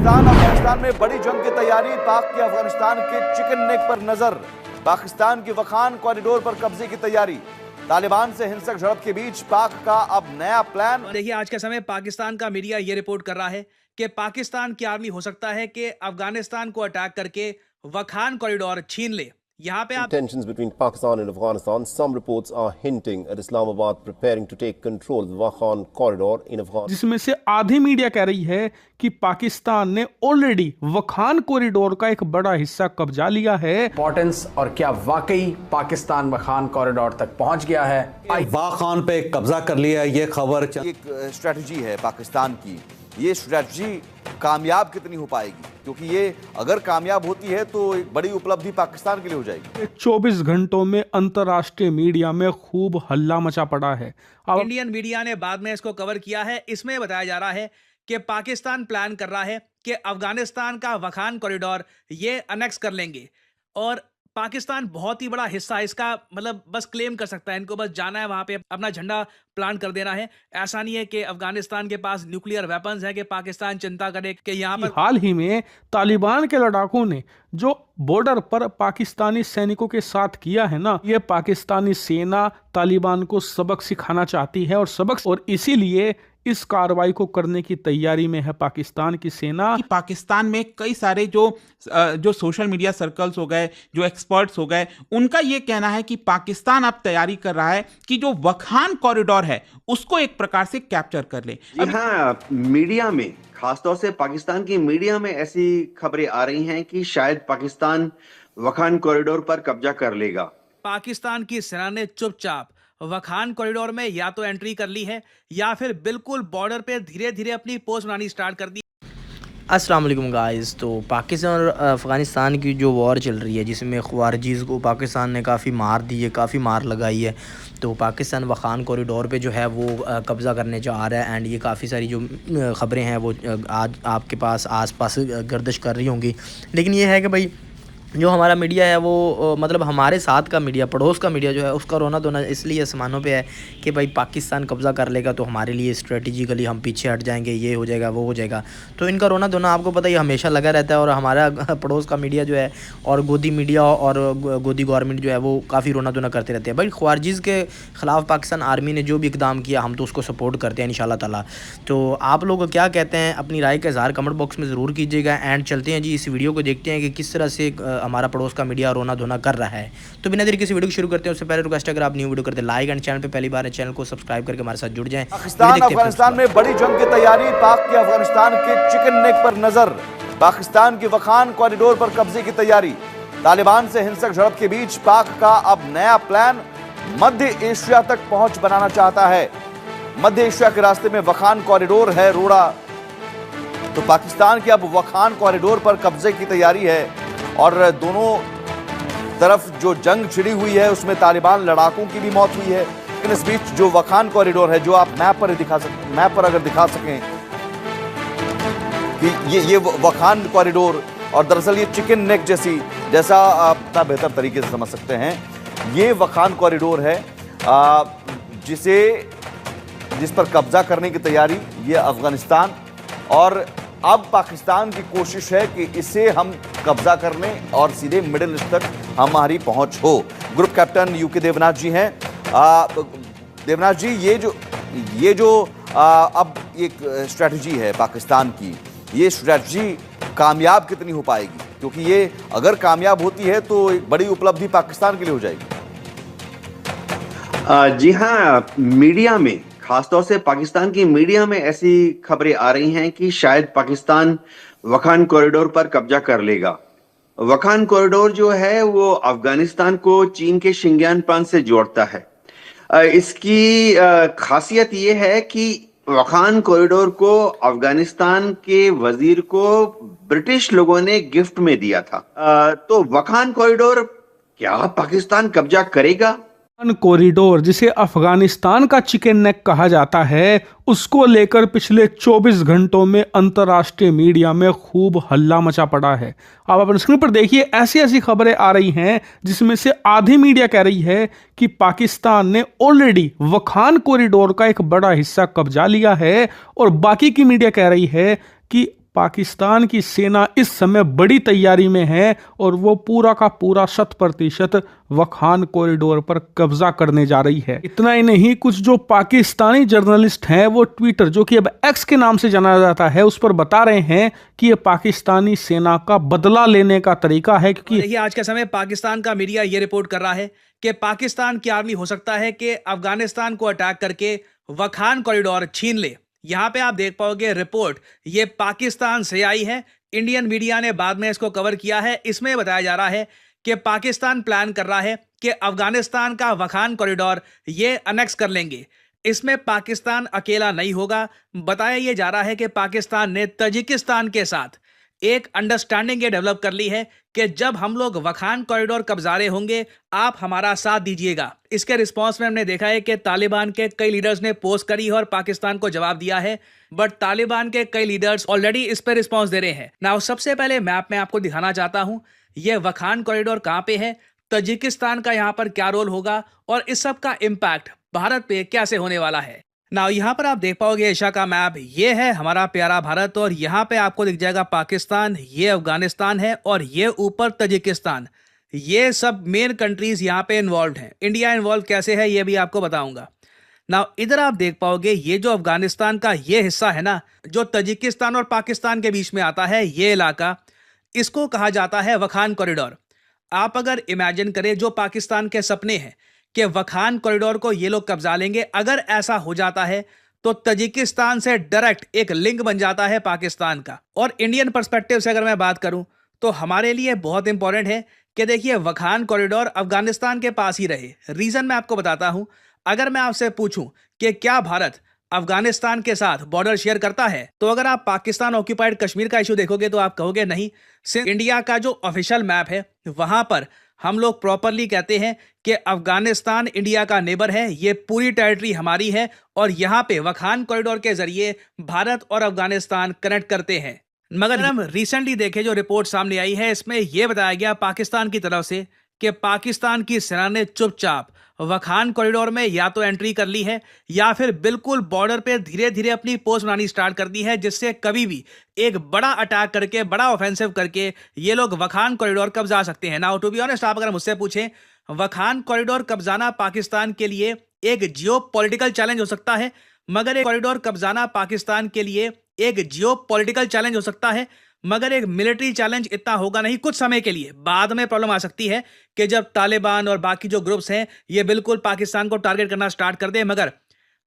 पाकिस्तान अफगानिस्तान में बड़ी जंग की तैयारी। पाक की अफगानिस्तान के चिकन नेक पर नजर। पाकिस्तान की वखान कॉरिडोर पर कब्जे की तैयारी। तालिबान से हिंसक झड़प के बीच पाक का अब नया प्लान। देखिए, आज के समय पाकिस्तान का मीडिया ये रिपोर्ट कर रहा है कि पाकिस्तान की आर्मी हो सकता है कि अफगानिस्तान को अटैक करके वखान कॉरिडोर छीन ले। यहाँ पे आप Tensions between Pakistan and Afghanistan. Some reports are hinting at Islamabad preparing to take control of the Wakhan corridor in Afghanistan. जिसमें से आधी मीडिया कह रही है कि पाकिस्तान ने ऑलरेडी वखान कॉरिडोर का एक बड़ा हिस्सा कब्जा लिया है। इंपॉर्टेंस और क्या वाकई पाकिस्तान वखान कॉरिडोर तक पहुंच गया है? वाखान पे कब्जा कर लिया है, ये खबर एक स्ट्रेटजी है पाकिस्तान की। ये स्ट्रेटजी कामयाब कितनी हो पाएगी, क्योंकि ये अगर कामयाब होती है तो एक बड़ी उपलब्धि पाकिस्तान के लिए हो जाएगी। 24 घंटों में अंतर्राष्ट्रीय मीडिया में खूब हल्ला मचा पड़ा है। अब इंडियन मीडिया ने बाद में इसको कवर किया है। इसमें बताया जा रहा है कि पाकिस्तान प्लान कर रहा है कि अफगानिस्तान का वखान कॉरिडोर ये अनेक्स कर लेंगे और पाकिस्तान बहुत ही बड़ा हिस्सा इसका मतलब बस क्लेम कर सकता है। इनको बस जाना है, वहां पे अपना झंडा प्लांट कर देना है। ऐसा नहीं है कि अफगानिस्तान के पास न्यूक्लियर वेपन्स है कि पाकिस्तान चिंता करे कि यहाँ पर। हाल ही में तालिबान के लड़ाकों ने जो बॉर्डर पर पाकिस्तानी सैनिकों के साथ किया है ना, ये पाकिस्तानी सेना तालिबान को सबक सिखाना चाहती है और इसीलिए इस कार्रवाई को करने की तैयारी में है पाकिस्तान की सेना। पाकिस्तान में कई सारे जो सोशल मीडिया सर्कल्स हो गए, जो एक्सपर्ट्स हो गए, उनका ये कहना है कि पाकिस्तान अब तैयारी कर रहा है कि जो वखान कॉरिडोर है उसको एक प्रकार से कैप्चर कर ले। जी हाँ, मीडिया में खासतौर से पाकिस्तान की मीडिया में ऐसी खबरें आ रही हैं कि शायद पाकिस्तान वखान कॉरिडोर पर कब्जा कर लेगा। पाकिस्तान की सेना ने चुपचाप वखान कॉरिडोर में या तो एंट्री कर ली है या फिर बिल्कुल बॉर्डर पे धीरे धीरे अपनी पोस्ट बनानी स्टार्ट कर दी। अस्सलाम वालेकुम गाइस। तो पाकिस्तान और अफ़गानिस्तान की जो वॉर चल रही है, जिसमें ख्वारिजीज़ को पाकिस्तान ने काफ़ी मार दी है, काफ़ी मार लगाई है। तो पाकिस्तान वखान कॉरिडोर पे जो है वो कब्ज़ा करने जा रहा है एंड ये काफ़ी सारी जो ख़बरें हैं वो आज आपके पास आसपास गर्दिश कर रही होंगी। लेकिन ये है कि भाई जो हमारा मीडिया है वो मतलब हमारे साथ का मीडिया, पड़ोस का मीडिया जो है उसका रोना धोना इसलिए आसमानों पे है कि भाई पाकिस्तान कब्ज़ा कर लेगा तो हमारे लिए स्ट्रेटजिकली हम पीछे हट जाएंगे, ये हो जाएगा वो हो जाएगा। तो इनका रोना धोना आपको पता ही हमेशा लगा रहता है और हमारा पड़ोस का मीडिया जो है और गोदी मीडिया और गोदी गवर्नमेंट जो है वो काफ़ी रोना धोना करते रहते हैं। भाई ख्वारिजीज़ के ख़िलाफ़ पाकिस्तान आर्मी ने जो भी इकदाम किया हम तो उसको सपोर्ट करते हैं इंशाल्लाह ताला। तो आप लोग क्या कहते हैं, अपनी राय का इज़हार कमेंट बॉक्स में ज़रूर कीजिएगा। एंड चलते हैं जी इस वीडियो को देखते हैं कि किस तरह से हमारा पड़ोस का मीडिया रोना धोना कर रहा है। तो बिना देरी किसी वीडियो को शुरू करते हैं उससे पहले रिक्वेस्ट, अगर आप न्यू वीडियो करते लाइक एंड चैनल पे पहली बार है चैनल को सब्सक्राइब करके हमारे साथ जुड़ जाएं। पाकिस्तान अफगानिस्तान में बड़ी जंग की तैयारी। पाक की अफगानिस्तान के चिकन नेक पर नजर। पाकिस्तान की वखान कॉरिडोर पर कब्जे की तैयारी। तालिबान से हिंसक झड़प के बीच पाक का अब नया प्लान। मध्य एशिया तक पहुंच बनाना चाहता है। मध्य एशिया के रास्ते में वखान कॉरिडोर है रोड़ा, तो पाकिस्तान की अब वखान कॉरिडोर पर कब्जे की तैयारी है और दोनों तरफ जो जंग छिड़ी हुई है उसमें तालिबान लड़ाकों की भी मौत हुई है। लेकिन इस बीच जो वखान कॉरिडोर है, जो आप मैप पर अगर दिखा सकें कि ये वखान कॉरिडोर और दरअसल ये चिकन नेक जैसा आप इतना बेहतर तरीके से समझ सकते हैं, ये वखान कॉरिडोर है जिस पर कब्जा करने की तैयारी ये अफगानिस्तान। और अब पाकिस्तान की कोशिश है कि इसे हम कब्जा कर लें और सीधे मिडिल ईस्ट तक हमारी पहुंच हो। ग्रुप कैप्टन यूके देवनाथ जी हैं। देवनाथ जी, ये जो अब एक स्ट्रेटजी है पाकिस्तान की, ये स्ट्रेटजी कामयाब कितनी हो पाएगी, क्योंकि ये अगर कामयाब होती है तो एक बड़ी उपलब्धि पाकिस्तान के लिए हो जाएगी। जी हाँ, मीडिया में खासतौर से पाकिस्तान की मीडिया में ऐसी खबरें आ रही हैं कि शायद पाकिस्तान वखान कॉरिडोर पर कब्जा कर लेगा। वखान कॉरिडोर जो है वो अफगानिस्तान को चीन के शिंगियान प्रांत से जोड़ता है। इसकी खासियत ये है कि वखान कॉरिडोर को अफगानिस्तान के वजीर को ब्रिटिश लोगों ने गिफ्ट में दिया था। तो वखान कॉरिडोर क्या पाकिस्तान कब्जा करेगा? कॉरिडोर, जिसे अफगानिस्तान का चिकन नेक कहा जाता है, उसको लेकर पिछले 24 घंटों में अंतर्राष्ट्रीय मीडिया में खूब हल्ला मचा पड़ा है। आप अपने स्क्रीन पर देखिए, ऐसी खबरें आ रही हैं जिसमें से आधी मीडिया कह रही है कि पाकिस्तान ने ऑलरेडी वखान कॉरिडोर का एक बड़ा हिस्सा कब्जा लिया है और बाकी की मीडिया कह रही है कि पाकिस्तान की सेना इस समय बड़ी तैयारी में है और वो पूरा का पूरा 100% वखान कॉरिडोर पर कब्जा करने जा रही है। इतना ही नहीं, कुछ जो पाकिस्तानी जर्नलिस्ट हैं वो ट्विटर, जो कि अब एक्स के नाम से जाना जाता है, उस पर बता रहे हैं कि ये पाकिस्तानी सेना का बदला लेने का तरीका है। क्योंकि देखिए आज के समय पाकिस्तान का मीडिया ये रिपोर्ट कर रहा है कि पाकिस्तान की आर्मी हो सकता है कि अफगानिस्तान को अटैक करके वखान कॉरिडोर छीन ले। यहाँ पे आप देख पाओगे रिपोर्ट ये पाकिस्तान से आई है, इंडियन मीडिया ने बाद में इसको कवर किया है। इसमें बताया जा रहा है कि पाकिस्तान प्लान कर रहा है कि अफगानिस्तान का वखान कॉरिडोर ये अनेक्स कर लेंगे। इसमें पाकिस्तान अकेला नहीं होगा। बताया यह जा रहा है कि पाकिस्तान ने तजिकिस्तान के साथ एक अंडरस्टैंडिंग ये डेवलप कर ली है कि जब हम लोग वखान कॉरिडोर कब्जा रहे होंगे आप हमारा साथ दीजिएगा। इसके रिस्पांस में हमने देखा है कि तालिबान के कई लीडर्स ने पोस्ट करी है और पाकिस्तान को जवाब दिया है, बट तालिबान के कई लीडर्स ऑलरेडी इस पर रिस्पांस दे रहे हैं। नाउ सबसे पहले मैप में आपको दिखाना चाहता हूं यह वखान कॉरिडोर कहां पे है, तजिकिस्तान का यहां पर क्या रोल होगा और इस सब का इम्पैक्ट भारत पे कैसे होने वाला है। नाउ यहाँ पर आप देख पाओगे एशिया का मैप, ये है हमारा प्यारा भारत और यहाँ पे आपको दिख जाएगा पाकिस्तान, ये अफगानिस्तान है और ये ऊपर तजिकिस्तान। ये सब मेन कंट्रीज यहाँ पे इन्वॉल्व हैं। इंडिया इन्वॉल्व कैसे है ये भी आपको बताऊंगा। नाउ इधर आप देख पाओगे ये जो अफगानिस्तान का ये हिस्सा है ना, जो तजिकिस्तान और पाकिस्तान के बीच में आता है, ये इलाका, इसको कहा जाता है वखान कॉरिडोर। आप अगर इमेजिन करें जो पाकिस्तान के सपने हैं कि वखान कॉरिडोर को ये लोग कब्जा लेंगे, अगर ऐसा हो जाता है तो तजिकिस्तान से डायरेक्ट एक लिंक बन जाता है पाकिस्तान का। और इंडियन पर्सपेक्टिव से अगर मैं बात करूं तो हमारे लिए बहुत इंपॉर्टेंट है कि देखिए वखान कॉरिडोर अफगानिस्तान के पास ही रहे। रीजन मैं आपको बताता हूं। अगर मैं आपसे पूछूं कि क्या भारत अफगानिस्तान के साथ बॉर्डर शेयर करता है, तो अगर आप पाकिस्तान ऑक्यूपाइड कश्मीर का इशू देखोगे तो आप कहोगे नहीं। सिर्फ इंडिया का जो ऑफिशियल मैप है वहां पर हम लोग प्रॉपरली कहते हैं कि अफगानिस्तान इंडिया का नेबर है, ये पूरी टेरिटरी हमारी है और यहाँ पे वखान कॉरिडोर के जरिए भारत और अफगानिस्तान कनेक्ट करते हैं। मगर हम रिसेंटली देखे जो रिपोर्ट सामने आई है, इसमें यह बताया गया पाकिस्तान की तरफ से कि पाकिस्तान की सेना ने चुपचाप वखान कॉरिडोर में या तो एंट्री कर ली है या फिर बिल्कुल बॉर्डर पे धीरे धीरे अपनी पोस्ट बनानी स्टार्ट कर दी है, जिससे कभी भी एक बड़ा अटैक करके, बड़ा ऑफेंसिव करके ये लोग वखान कॉरिडोर कब्जा सकते हैं। नाउ टू बी ऑनेस्ट, आप अगर मुझसे पूछें, वखान कॉरिडोर कब्जाना पाकिस्तान के लिए एक जियो पॉलिटिकल चैलेंज हो सकता है, मगर एक कॉरिडोर कब्जाना पाकिस्तान के लिए एक जियो पॉलिटिकल चैलेंज हो सकता है, मगर एक मिलिट्री चैलेंज इतना होगा नहीं। कुछ समय के लिए बाद में प्रॉब्लम आ सकती है कि जब तालिबान और बाकी जो ग्रुप्स हैं ये बिल्कुल पाकिस्तान को टारगेट करना स्टार्ट कर दे। मगर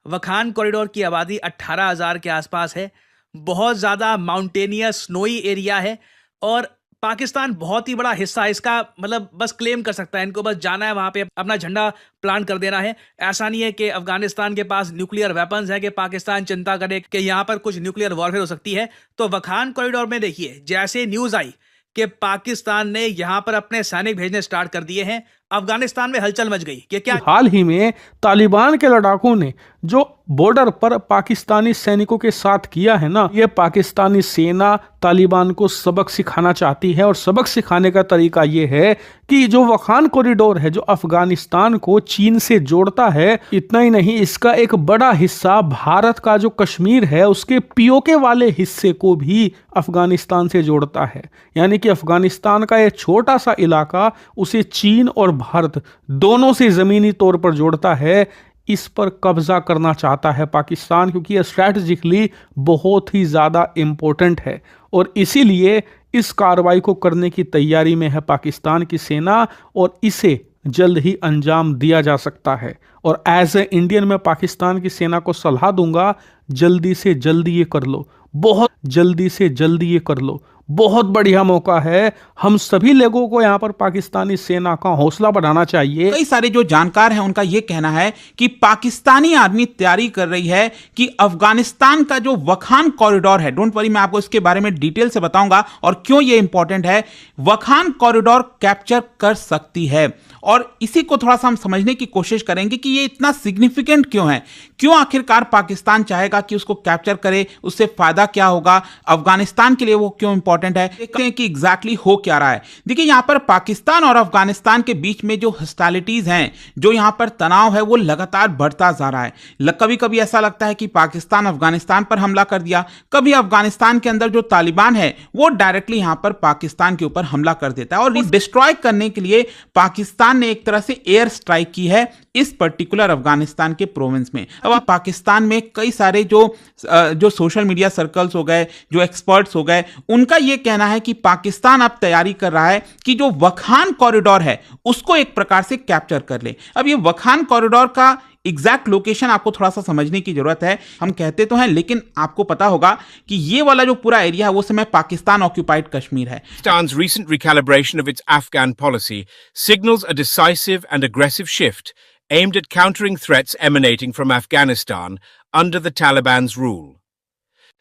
वखान कॉरिडोर की आबादी 18,000 के आसपास है, बहुत ज़्यादा माउंटेनियस स्नोई एरिया है और पाकिस्तान बहुत ही बड़ा हिस्सा इसका मतलब बस क्लेम कर सकता है। इनको बस जाना है वहां पे, अपना झंडा प्लांट कर देना है। ऐसा नहीं है कि अफगानिस्तान के पास न्यूक्लियर वेपन्स है कि पाकिस्तान चिंता करे कि यहाँ पर कुछ न्यूक्लियर वॉरफेयर हो सकती है। तो वखान कॉरिडोर में देखिए जैसे न्यूज आई कि पाकिस्तान ने यहाँ पर अपने सैनिक भेजने स्टार्ट कर दिए हैं, अफगानिस्तान में हलचल मच गई कि क्या हाल ही में तालिबान के लड़ाकों ने जो बॉर्डर पर पाकिस्तानी सैनिकों के साथ किया है ना, ये पाकिस्तानी सेना तालिबान को सबक सिखाना चाहती है और सबक सिखाने का तरीका ये है कि जो वखान कॉरिडोर है जो अफगानिस्तान को चीन से जोड़ता है, इतना ही नहीं इसका एक बड़ा हिस्सा भारत का जो कश्मीर है उसके पीओके वाले हिस्से को भी अफगानिस्तान से जोड़ता है। यानी कि अफगानिस्तान का ये छोटा सा इलाका उसे चीन और भारत दोनों से जमीनी तौर पर जोड़ता है। इस पर कब्जा करना चाहता है पाकिस्तान, क्योंकि यह स्ट्रैटेजिकली बहुत ही ज़्यादा इम्पोर्टेंट है और इसीलिए इस कार्रवाई को करने की तैयारी में है पाकिस्तान की सेना और इसे जल्द ही अंजाम दिया जा सकता है। और एज ए इंडियन मैं पाकिस्तान की सेना को सलाह दूंगा, जल्दी से जल्दी ये कर लो, बहुत जल्दी से जल्दी ये कर लो। बहुत बढ़िया मौका है, हम सभी लोगों को यहाँ पर पाकिस्तानी सेना का हौसला बढ़ाना चाहिए। कई सारे जो जानकार हैं उनका यह कहना है कि पाकिस्तानी आर्मी तैयारी कर रही है कि अफगानिस्तान का जो वखान कॉरिडोर है, डोंट वरी मैं आपको इसके बारे में डिटेल से बताऊंगा और क्यों यह इंपॉर्टेंट है, वखान कॉरिडोर कैप्चर कर सकती है। और इसी को थोड़ा सा हम समझने की कोशिश करेंगे कि ये इतना सिग्निफिकेंट क्यों है, क्यों आखिरकार पाकिस्तान चाहेगा कि उसको कैप्चर करे, उससे फायदा क्या होगा, अफगानिस्तान के लिए वो क्यों इंपॉर्टेंट इंपॉर्टेंट है। देखते हैं कि एग्जैक्टली हो क्या रहा है। देखिए यहाँ पर पाकिस्तान और अफगानिस्तान के बीच में जो हॉस्टिलिटीज हैं, जो यहाँ पर तनाव है, वो लगातार बढ़ता जा रहा है। कभी कभी ऐसा लगता है कि पाकिस्तान अफगानिस्तान पर हमला कर दिया, कभी अफगानिस्तान के अंदर जो तालिबान है वो डायरेक्टली यहाँ पर पाकिस्तान के ऊपर हमला कर देता है। और डिस्ट्रॉय करने के लिए पाकिस्तान ने एक तरह से एयर स्ट्राइक की है इस पर्टिकुलर अफगानिस्तान के प्रोविंस में। अब पाकिस्तान में कई सारे जो सोशल मीडिया सर्कल्स हो गए, जो एक्सपर्ट्स हो गए, उनका यह कहना है कि पाकिस्तान अब तैयारी कर रहा है कि जो वखान कॉरिडोर है उसको एक प्रकार से कैप्चर कर ले। अब ये वखान कॉरिडोर का एग्जैक्ट लोकेशन आपको थोड़ा सा समझने की जरूरत है। हम कहते तो हैं, लेकिन आपको पता होगा कि ये वाला जो पूरा एरिया है वो समय पाकिस्तान ऑक्यूपाइड कश्मीर है। Pakistan's recent recalibration of its Afghan policy signals a decisive and aggressive shift aimed at countering threats emanating from Afghanistan under the Taliban's rule.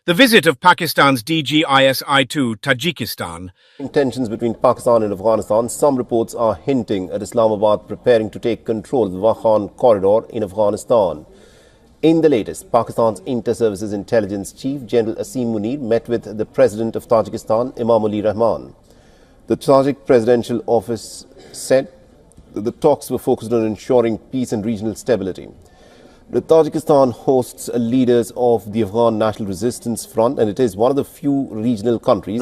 The visit of Pakistan's DGISI to Tajikistan. Tensions between Pakistan and Afghanistan, some reports are hinting at Islamabad preparing to take control of the Wakhan corridor in Afghanistan. In the latest, Pakistan's Inter-Services Intelligence Chief General Asim Munir met with the President of Tajikistan, Emomali Rahman. The Tajik Presidential Office said that the talks were focused on ensuring peace and regional stability. The Tajikistan hosts leaders of the Afghan National Resistance Front, and it is one of the few regional countries.